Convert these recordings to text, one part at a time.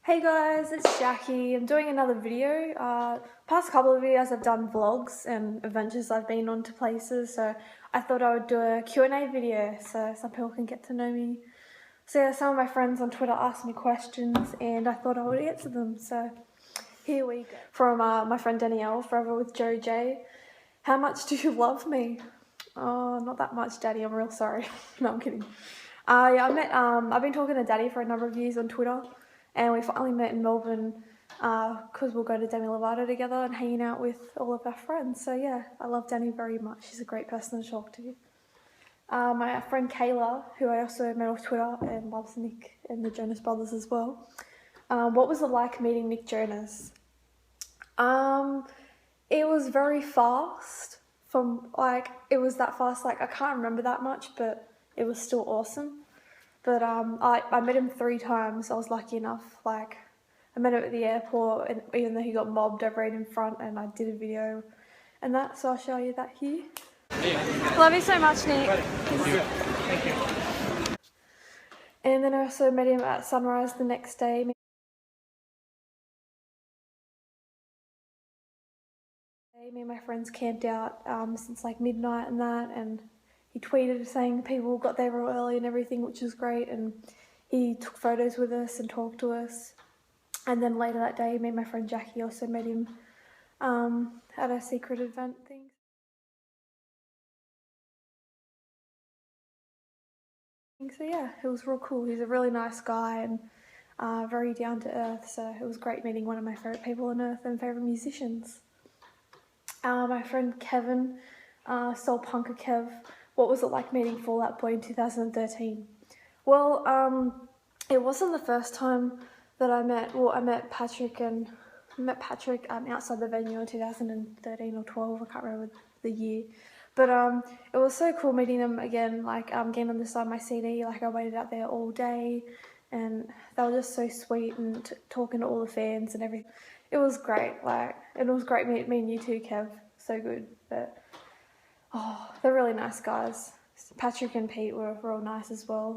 Hey guys, it's Jackie. I'm doing another video. Past couple of videos I've done vlogs and adventures I've been on to places, so I thought I would do a Q&A video so some people can get to know me. So yeah, some of my friends on Twitter asked me questions and I thought I would answer them, so here we go. From my friend Danielle, Forever with Joe J. How much do you love me? Oh, not that much, Daddy, I'm real sorry. No, I'm kidding. I've been talking to Daddy for a number of years on Twitter. And we finally met in Melbourne because we'll go to Demi Lovato together and hanging out with all of our friends. So yeah, I love Danny very much. She's a great person to talk to. My friend Kayla, who I also met off Twitter and loves Nick and the Jonas Brothers as well. What was it like meeting Nick Jonas? It was very fast. It was that fast. I can't remember that much, but it was still awesome. But I met him 3 times. I was lucky enough. I met him at the airport, and even though he got mobbed, I ran in front and I did a video and that. So I'll show you that here. Love you so much, Nick. Thank you. And then I also met him at sunrise the next day. Me and my friends camped out since midnight and that, and he tweeted saying people got there real early and everything, which was great, and he took photos with us and talked to us. And then later that day, me and my friend Jackie also met him at a secret event thing. So yeah, it was real cool. He's a really nice guy and very down to earth, so it was great meeting one of my favourite people on earth and favourite musicians. My friend Kevin, Soul Punker Kev. What was it like meeting Fall Out Boy in 2013? Well, it wasn't the first time that I met Patrick outside the venue in 2013 or 12, I can't remember the year. But it was so cool meeting them again, getting them to sign my CD. I waited out there all day and they were just so sweet and talking to all the fans and everything. It was great, it was great meeting you too, Kev, so good. But oh, they're really nice guys. Patrick and Pete were real nice as well.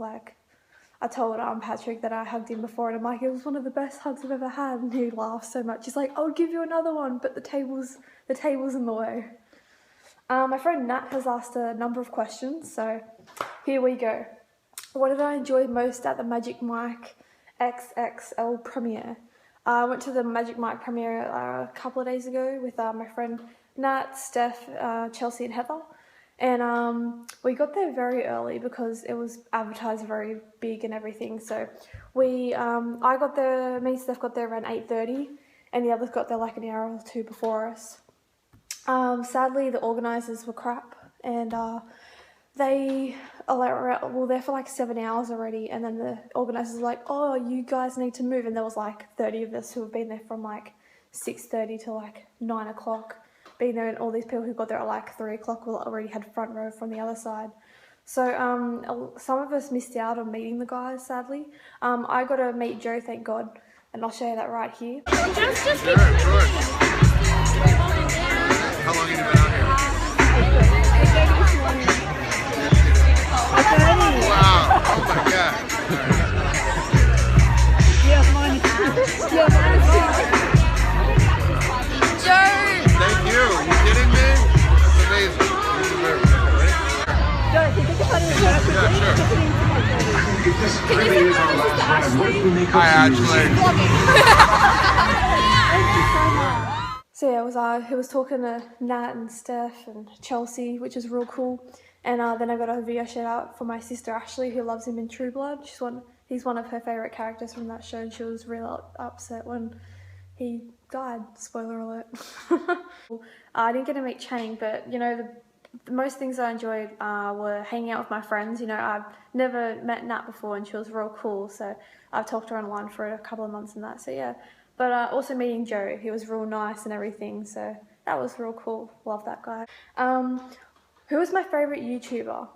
I told Patrick that I hugged him before, and I'm like, it was one of the best hugs I've ever had, and he laughed so much. He's like, I'll give you another one, but the table's in the way. My friend Nat has asked a number of questions, so here we go. What did I enjoy most at the Magic Mike XXL premiere? I went to the Magic Mike premiere a couple of days ago with my friend Nat, Steph, Chelsea and Heather, and we got there very early because it was advertised very big and everything. So me and Steph got there around 8:30 and the others got there an hour or 2 before us. Sadly the organisers were crap, and they were there for 7 hours already, and then the organisers were like, oh, you guys need to move, and there was 30 of us who have been there from 6:30 till 9 o'clock being there, and all these people who got there at 3 o'clock already had front row from the other side. So some of us missed out on meeting the guys, sadly. I got to meet Joe, thank God, and I'll show you that right here. Just sure, of course. How long have you been out here? Wow, oh my God. Joe! Thank you. Are you kidding me? That's amazing. Joe, can you take a photo of Joe? Yeah, sure. Can you send photos to Ashley? Hi, Ashley. So yeah, he was talking to Nat and Steph and Chelsea, which is real cool. And then I got a video shout out for my sister Ashley, who loves him in True Blood. He's one of her favourite characters from that show, and she was really upset when he died. Spoiler alert. I didn't get to meet Channing, but the most things I enjoyed were hanging out with my friends. I've never met Nat before, and she was real cool, so I've talked to her online for a couple of months and that, so yeah. But also meeting Joe, he was real nice and everything, so that was real cool. Love that guy. Who was my favourite YouTuber?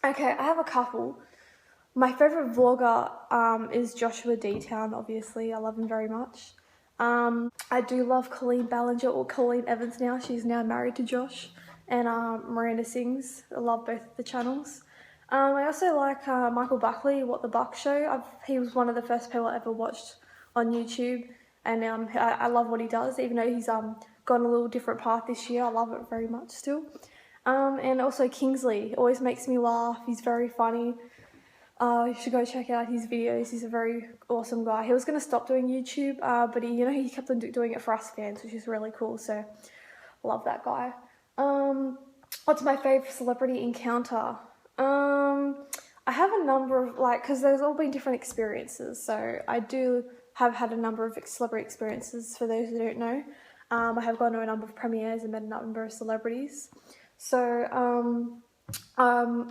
Okay, I have a couple. My favourite vlogger is Joshua D-Town, obviously. I love him very much. I do love Colleen Ballinger, or Colleen Evans now. She's now married to Josh. And Miranda Sings. I love both the channels. I also like Michael Buckley, What the Buck Show. He was one of the first people I ever watched on YouTube, and I love what he does, even though he's gone a little different path this year. I love it very much still. And also Kingsley always makes me laugh. He's very funny. You should go check out his videos. He's a very awesome guy. He was going to stop doing YouTube, but he kept on doing it for us fans, which is really cool. So, love that guy. What's my favourite celebrity encounter? I have a number of, because there's all been different experiences. So, I do have had a number of celebrity experiences, for those who don't know. I have gone to a number of premieres and met a number of celebrities. So,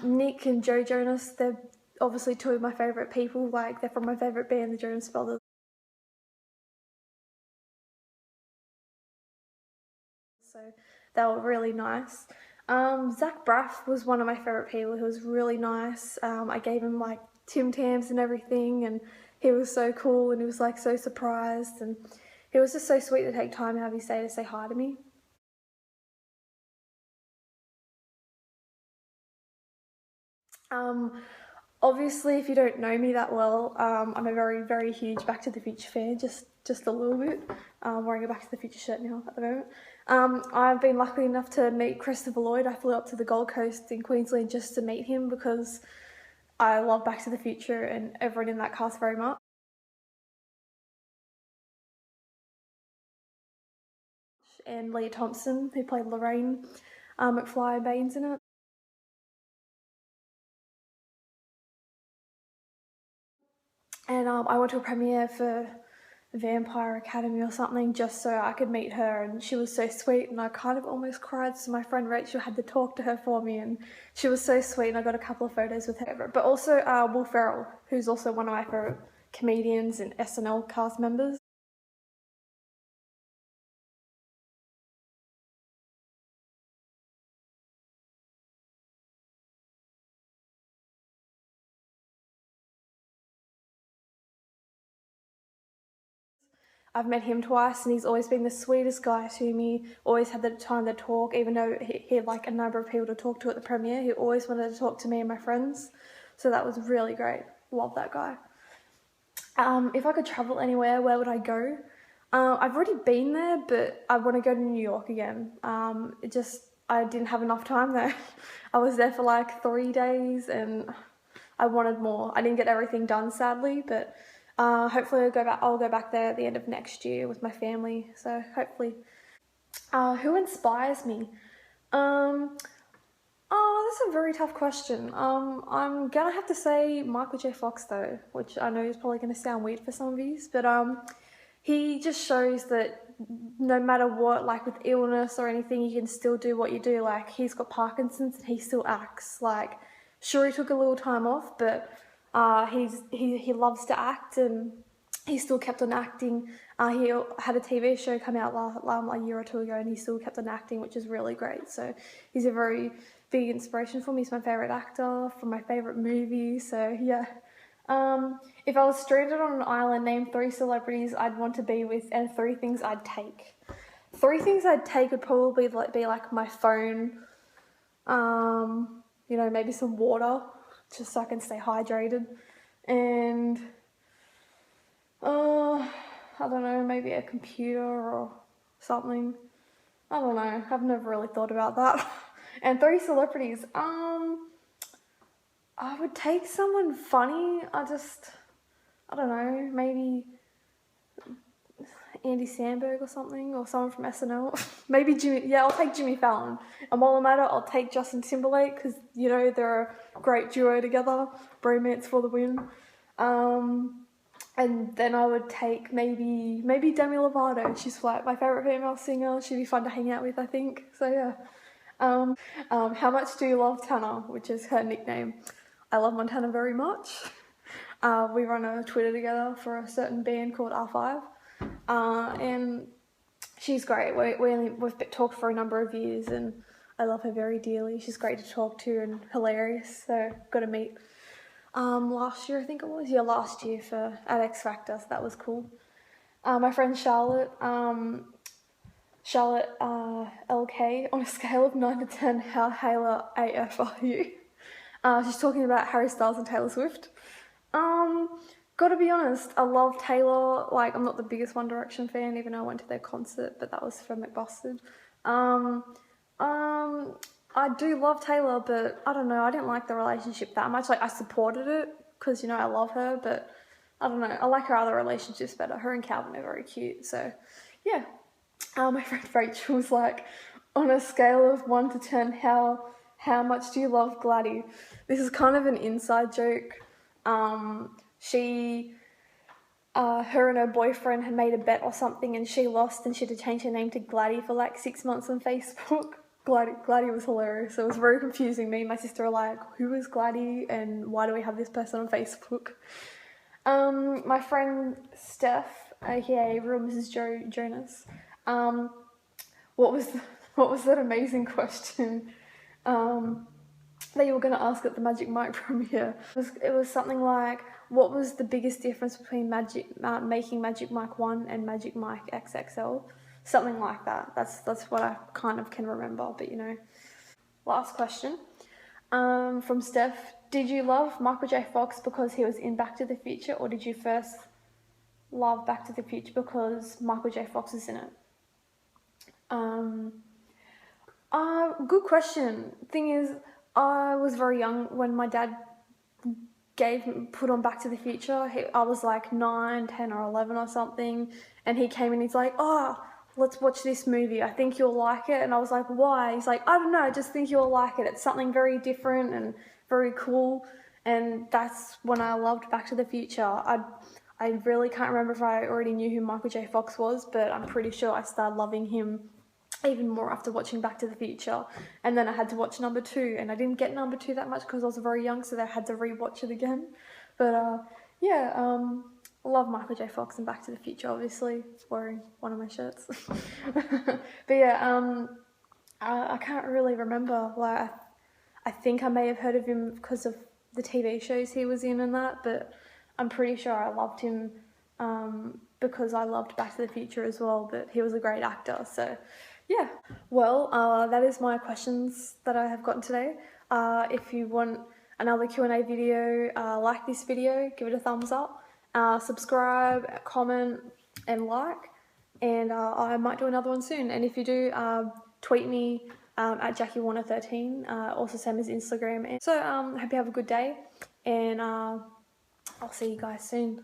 Nick and Joe Jonas, they're obviously two of my favourite people. They're from my favourite band, the Jonas Brothers. So they were really nice. Zach Braff was one of my favourite people. He was really nice. I gave him Tim Tams and everything, and he was so cool, and he was so surprised, and he was just so sweet to take time out of his day to say hi to me. Obviously, if you don't know me that well, I'm a very, very huge Back to the Future fan, just a little bit. Wearing a Back to the Future shirt now at the moment. I've been lucky enough to meet Christopher Lloyd. I flew up to the Gold Coast in Queensland just to meet him because I love Back to the Future and everyone in that cast very much. And Leah Thompson, who played Lorraine McFly Baines in it. And I went to a premiere for Vampire Academy or something just so I could meet her, and she was so sweet, and I kind of almost cried, so my friend Rachel had to talk to her for me, and she was so sweet, and I got a couple of photos with her. But also Will Ferrell, who's also one of my favourite comedians and SNL cast members. I've met him twice, and he's always been the sweetest guy to me, always had the time to talk, even though he had a number of people to talk to at the premiere. He always wanted to talk to me and my friends, so that was really great. Love that guy. If I could travel anywhere, where would I go? I've already been there, but I want to go to New York again. I didn't have enough time there. I was there for 3 days, and I wanted more. I didn't get everything done, sadly, but hopefully I'll go back there at the end of next year with my family, so hopefully. Who inspires me? That's a very tough question. I'm gonna have to say Michael J. Fox though, which I know is probably gonna sound weird for some of you, but he just shows that no matter what, with illness or anything, you can still do what you do. He's got Parkinson's and he still acts. Sure, he took a little time off, but he loves to act, and he still kept on acting. He had a TV show come out a year or two ago, and he still kept on acting, which is really great. So he's a very big inspiration for me. He's my favourite actor from my favourite movie, so yeah. If I was stranded on an island, name 3 celebrities I'd want to be with and 3 things I'd take. 3 things I'd take would probably be my phone, maybe some water, just so I can stay hydrated, and I don't know, maybe a computer or something. I don't know, I've never really thought about that. And 3 celebrities, I would take someone funny. I don't know, maybe Andy Samberg or something, or someone from SNL. Maybe Jimmy. Yeah, I'll take Jimmy Fallon. And while I'm at it, I'll take Justin Timberlake, because they're a great duo together. Bromance for the win. And then I would take maybe Demi Lovato. She's my favourite female singer. She'd be fun to hang out with, I think. So yeah. How much do you love Tana, which is her nickname? I love Montana very much. We run a Twitter together for a certain band called R5. And she's great. We've talked for a number of years, and I love her very dearly. She's great to talk to and hilarious. So got to meet last year, I think it was. Yeah, last year at X Factor, so that was cool. My friend Charlotte, LK, on a scale of 9 to 10, how Hailer AF are you? She's talking about Harry Styles and Taylor Swift. Gotta be honest, I love Taylor. Like, I'm not the biggest One Direction fan, even though I went to their concert, but that was for McBusted. Um, I do love Taylor, but I don't know, I didn't like the relationship that much. Like, I supported it, because, you know, I love her, but I don't know, I like her other relationships better. Her and Calvin are very cute, so, yeah. My friend Rachel was like, on a scale of 1 to 10, how much do you love Gladdy? This is kind of an inside joke. Her and her boyfriend had made a bet or something, and she lost, and she had to change her name to Gladdy for like 6 months on Facebook. Gladdy was hilarious. It was very confusing. Me and my sister are like, who is Gladdy, and why do we have this person on Facebook? My friend Steph, aka Real Mrs. Jonas, what was that amazing question that you were going to ask at the Magic Mike premiere? It was something like, what was the biggest difference between making Magic Mike 1 and Magic Mike XXL? Something like that. That's what I kind of can remember, but you know. Last question from Steph. Did you love Michael J. Fox because he was in Back to the Future, or did you first love Back to the Future because Michael J. Fox is in it? Good question. Thing is, I was very young when my dad put on Back to the Future. I was like 9, 10 or 11 or something, and he came and he's like, oh, let's watch this movie, I think you'll like it. And I was like, why? He's like, I don't know, I just think you'll like it. It's something very different and very cool. And that's when I loved Back to the Future. I really can't remember if I already knew who Michael J. Fox was, but I'm pretty sure I started loving him even more after watching Back to the Future. And then I had to watch number 2, and I didn't get number 2 that much because I was very young, so I had to rewatch it again. But yeah, I love Michael J. Fox and Back to the Future, obviously. It's wearing one of my shirts. But yeah, I can't really remember. Like, I think I may have heard of him because of the TV shows he was in and that, but I'm pretty sure I loved him because I loved Back to the Future as well, but he was a great actor, so yeah. Well, that is my questions that I have gotten today. If you want another Q&A video, like this video, give it a thumbs up, subscribe, comment, and like, and I might do another one soon. And if you do, tweet me at JackieWarner13, also same as Instagram. So hope you have a good day, and I'll see you guys soon.